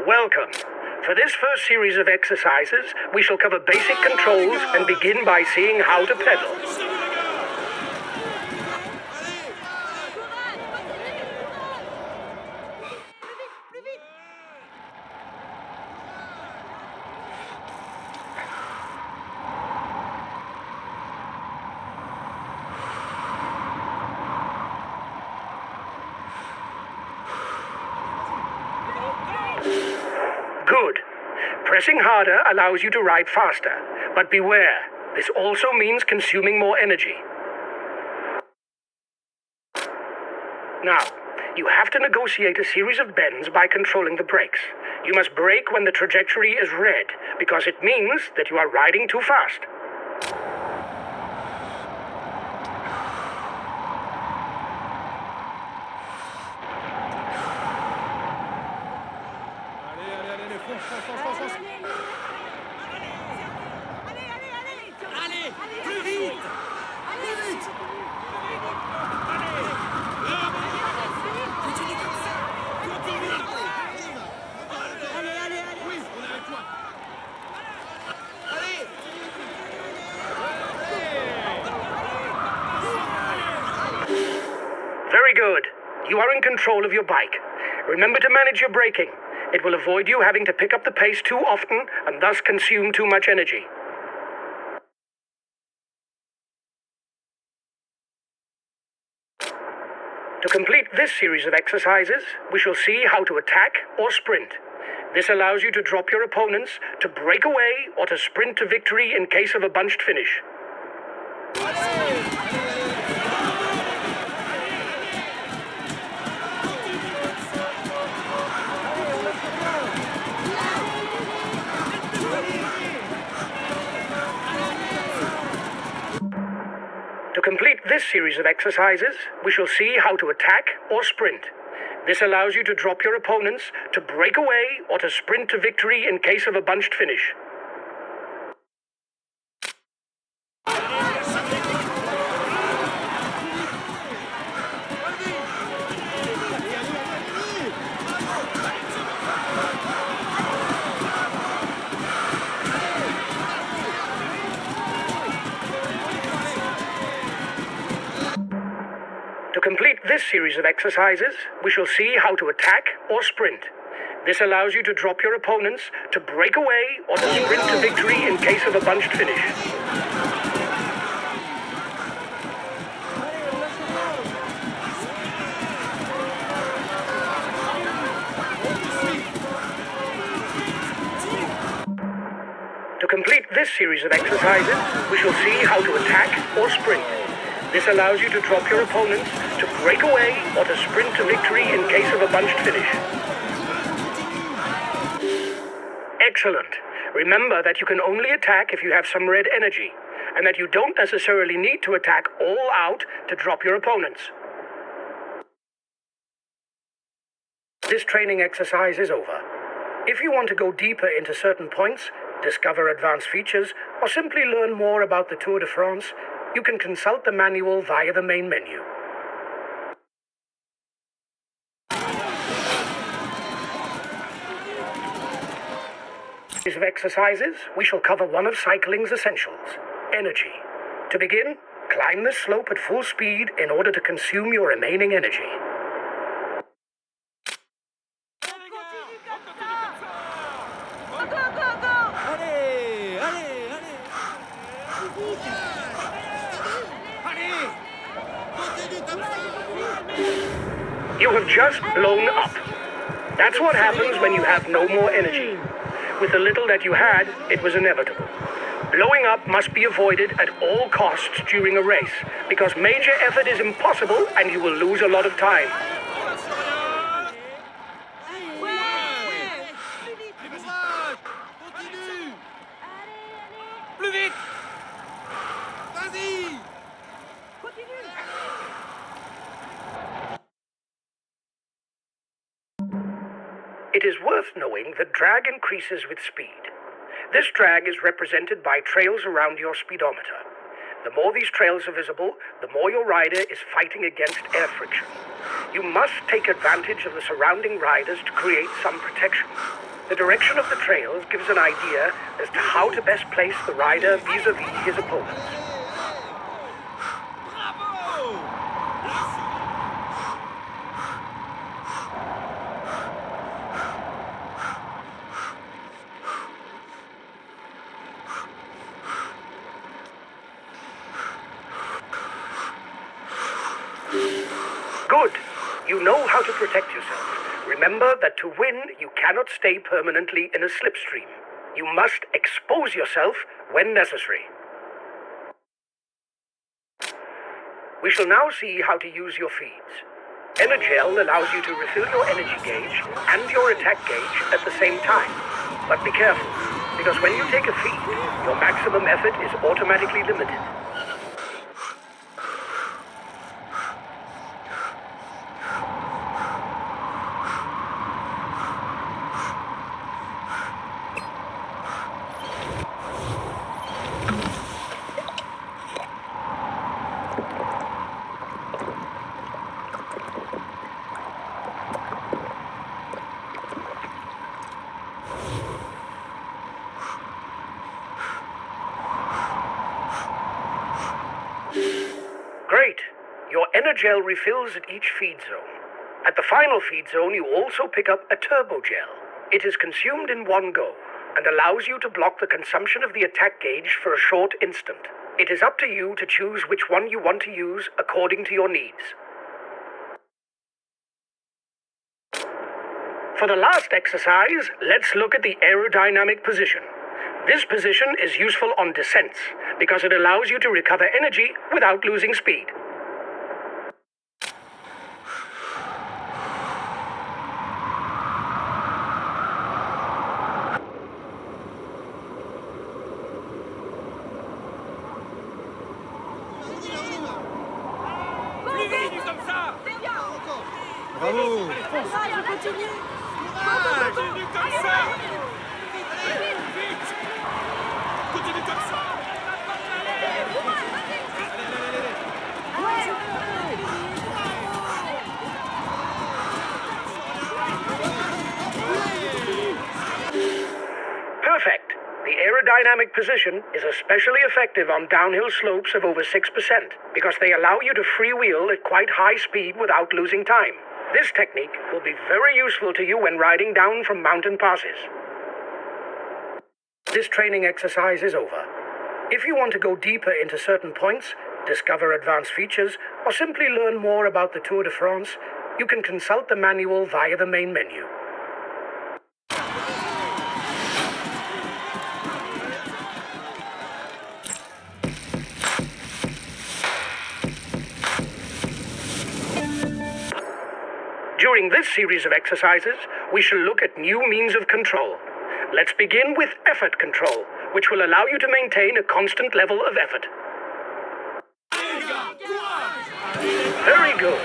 Welcome. For this first series of exercises, we shall cover basic controls and begin by seeing how to pedal. Good. Pressing harder allows you to ride faster, but beware, this also means consuming more energy. Now, you have to negotiate a series of bends by controlling the brakes. You must brake when the trajectory is red, because it means that you are riding too fast. Very good. You are in control of your bike. Remember to manage your braking. It will avoid you having to pick up the pace too often and thus consume too much energy. To complete this series of exercises, we shall see how to attack or sprint. This allows you to drop your opponents, to break away, or to sprint to victory in case of a bunched finish. To complete this series of exercises, we shall see how to attack or sprint. This allows you to drop your opponents, to break away, or to sprint to victory in case of a bunched finish. To complete this series of exercises, we shall see how to attack or sprint. This allows you to drop your opponents, to break away, or to sprint to victory in case of a bunched finish. To complete this series of exercises, we shall see how to attack or sprint. This allows you to drop your opponents, to break away, or to sprint to victory in case of a bunched finish. Excellent. Remember that you can only attack if you have some red energy, and that you don't necessarily need to attack all out to drop your opponents. This training exercise is over. If you want to go deeper into certain points, discover advanced features, or simply learn more about the Tour de France, you can consult the manual via the main menu. Of exercises, we shall cover one of cycling's essentials, energy. To begin, climb the slope at full speed in order to consume your remaining energy. You have just blown up. That's what happens when you have no more energy. With the little that you had, it was inevitable. Blowing up must be avoided at all costs during a race, because major effort is impossible and you will lose a lot of time. It is worth knowing that drag increases with speed. This drag is represented by trails around your speedometer. The more these trails are visible, the more your rider is fighting against air friction. You must take advantage of the surrounding riders to create some protection. The direction of the trails gives an idea as to how to best place the rider vis-a-vis his opponents. Good. You know how to protect yourself. Remember that to win, you cannot stay permanently in a slipstream. You must expose yourself when necessary. We shall now see how to use your feeds. Energel allows you to refill your energy gauge and your attack gauge at the same time. But be careful, because when you take a feed, your maximum effort is automatically limited. Great. Your Energel refills at each feed zone. At the final feed zone, you also pick up a Turbogel. It is consumed in one go and allows you to block the consumption of the attack gauge for a short instant. It is up to you to choose which one you want to use according to your needs. For the last exercise, let's look at the aerodynamic position. This position is useful on descents because it allows you to recover energy without losing speed. Bravo! Continue comme ça! Vite! Continue comme ça! Perfect. The aerodynamic position is especially effective on downhill slopes of over 6% because they allow you to freewheel at quite high speed without losing time. This technique will be very useful to you when riding down from mountain passes. This training exercise is over. If you want to go deeper into certain points, discover advanced features, or simply learn more about the Tour de France, you can consult the manual via the main menu. During this series of exercises, we shall look at new means of control. Let's begin with effort control, which will allow you to maintain a constant level of effort. Very good.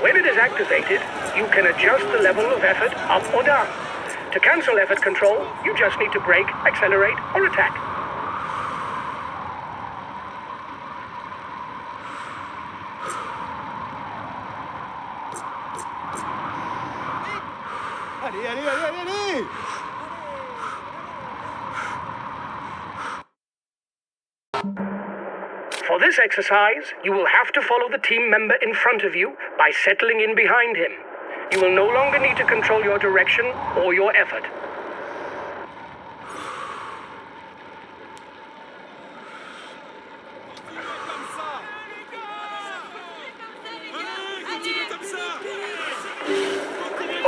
When it is activated, you can adjust the level of effort up or down. To cancel effort control, you just need to brake, accelerate, or attack. Allez! For this exercise, you will have to follow the team member in front of you by settling in behind him. You will no longer need to control your direction or your effort.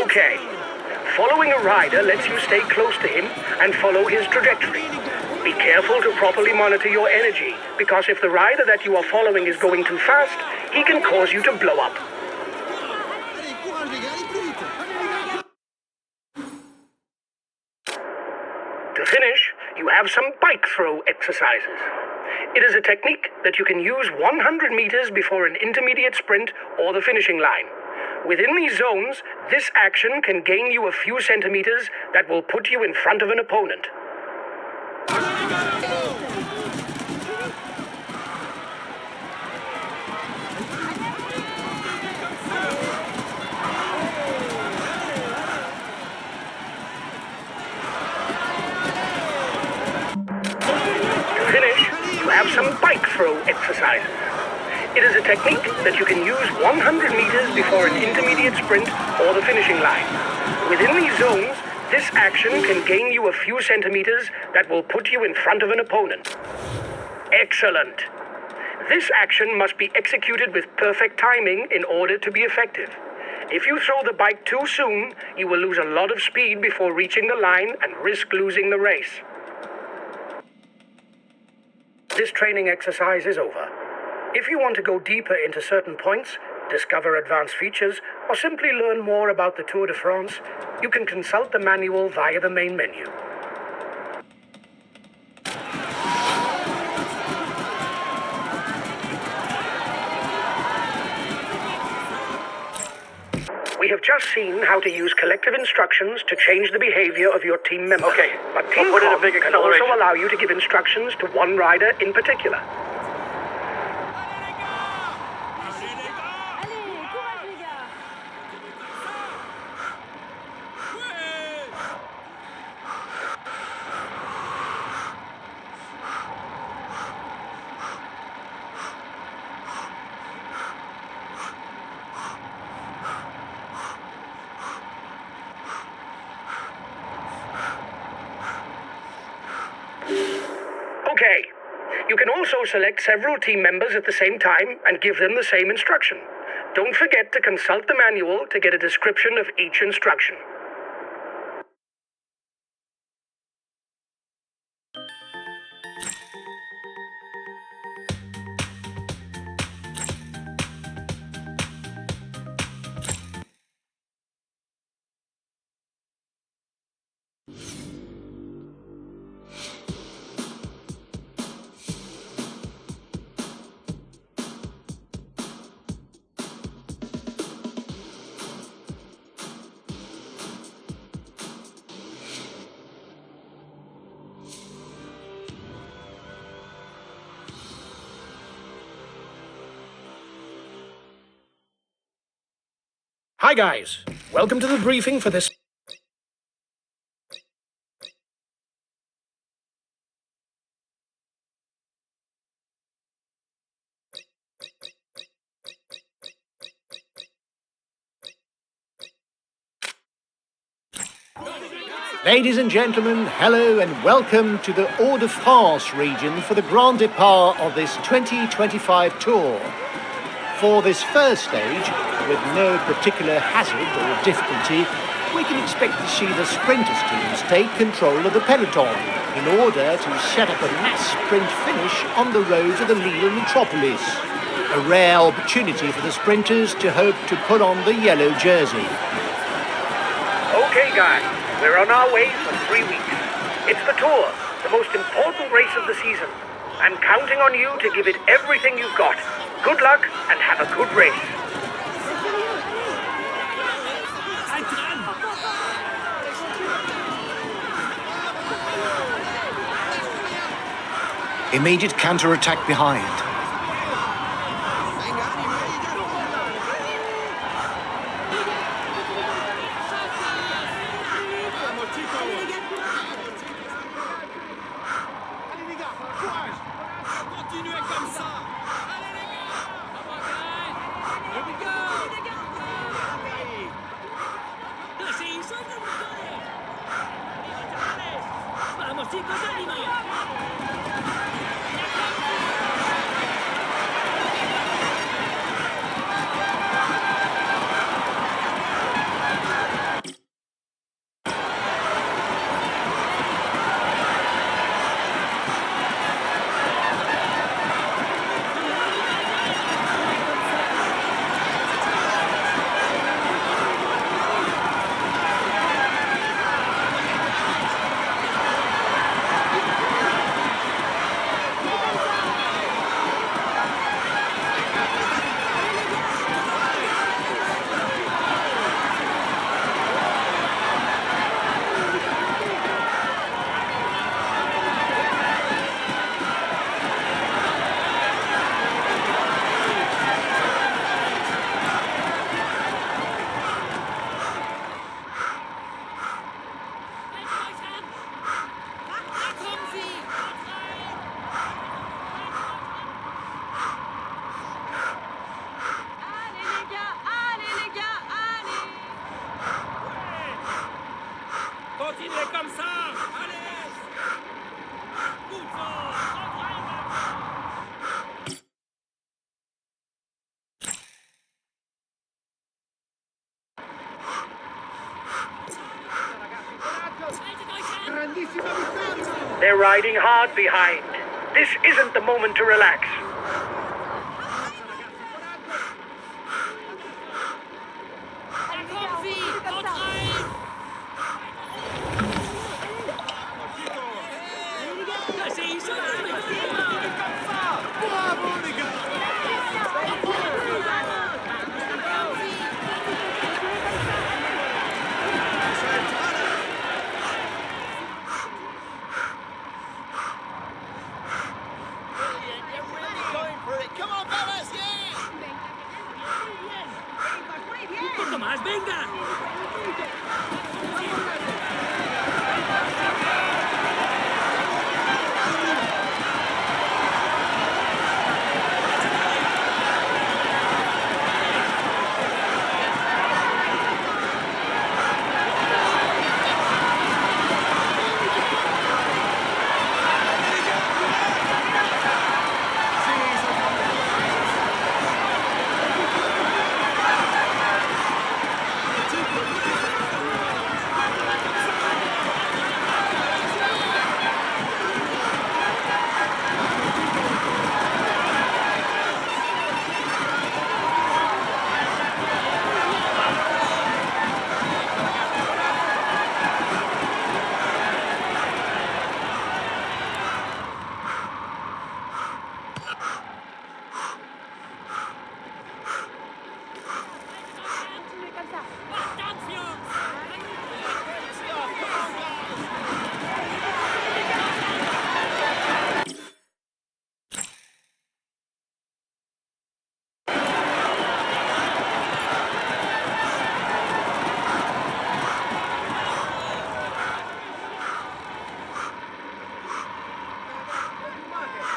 Okay. Following a rider lets you stay close to him and follow his trajectory. Be careful to properly monitor your energy, because if the rider that you are following is going too fast, he can cause you to blow up. To finish, you have some bike throw exercises. It is a technique that you can use 100 meters before an intermediate sprint or the finishing line. Within these zones, this action can gain you a few centimeters that will put you in front of an opponent. exercises. It is a technique that you can use 100 meters before an intermediate sprint or the finishing line. Within these zones, this action can gain you a few centimeters that will put you in front of an opponent. Excellent. This action must be executed with perfect timing in order to be effective. If you throw the bike too soon, you will lose a lot of speed before reaching the line and risk losing the race. This training exercise is over. If you want to go deeper into certain points, discover advanced features, or simply learn more about the Tour de France, you can consult the manual via the main menu. We have just seen how to use collective instructions to change the behavior of your team members. Okay, But Team put in a Com big can acceleration. also allow you to give instructions to one rider in particular. Allez, courage les gars. Okay. You can also select several team members at the same time and give them the same instruction. Don't forget to consult the manual to get a description of each instruction. Hi guys, welcome to the briefing for this. Ladies and gentlemen, hello and welcome to the Tour de France region for the Grand Départ of this 2025 Tour. For this first stage, with no particular hazard or difficulty, we can expect to see the sprinters teams take control of the peloton in order to set up a mass sprint finish on the roads of the Lille metropolis. A rare opportunity for the sprinters to hope to put on the yellow jersey. Okay guys, we're on our way for 3 weeks. It's the Tour, the most important race of the season. I'm counting on you to give it everything you've got. Good luck and have a good race. Immediate counter-attack behind. Allez les gars, courage. Continuez comme ça. Vamos chicos, ánimo. They're riding hard behind. This isn't the moment to relax. Come on, fellas, yeah! ¡Un poco más, venga!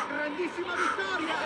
Grandissima vittoria!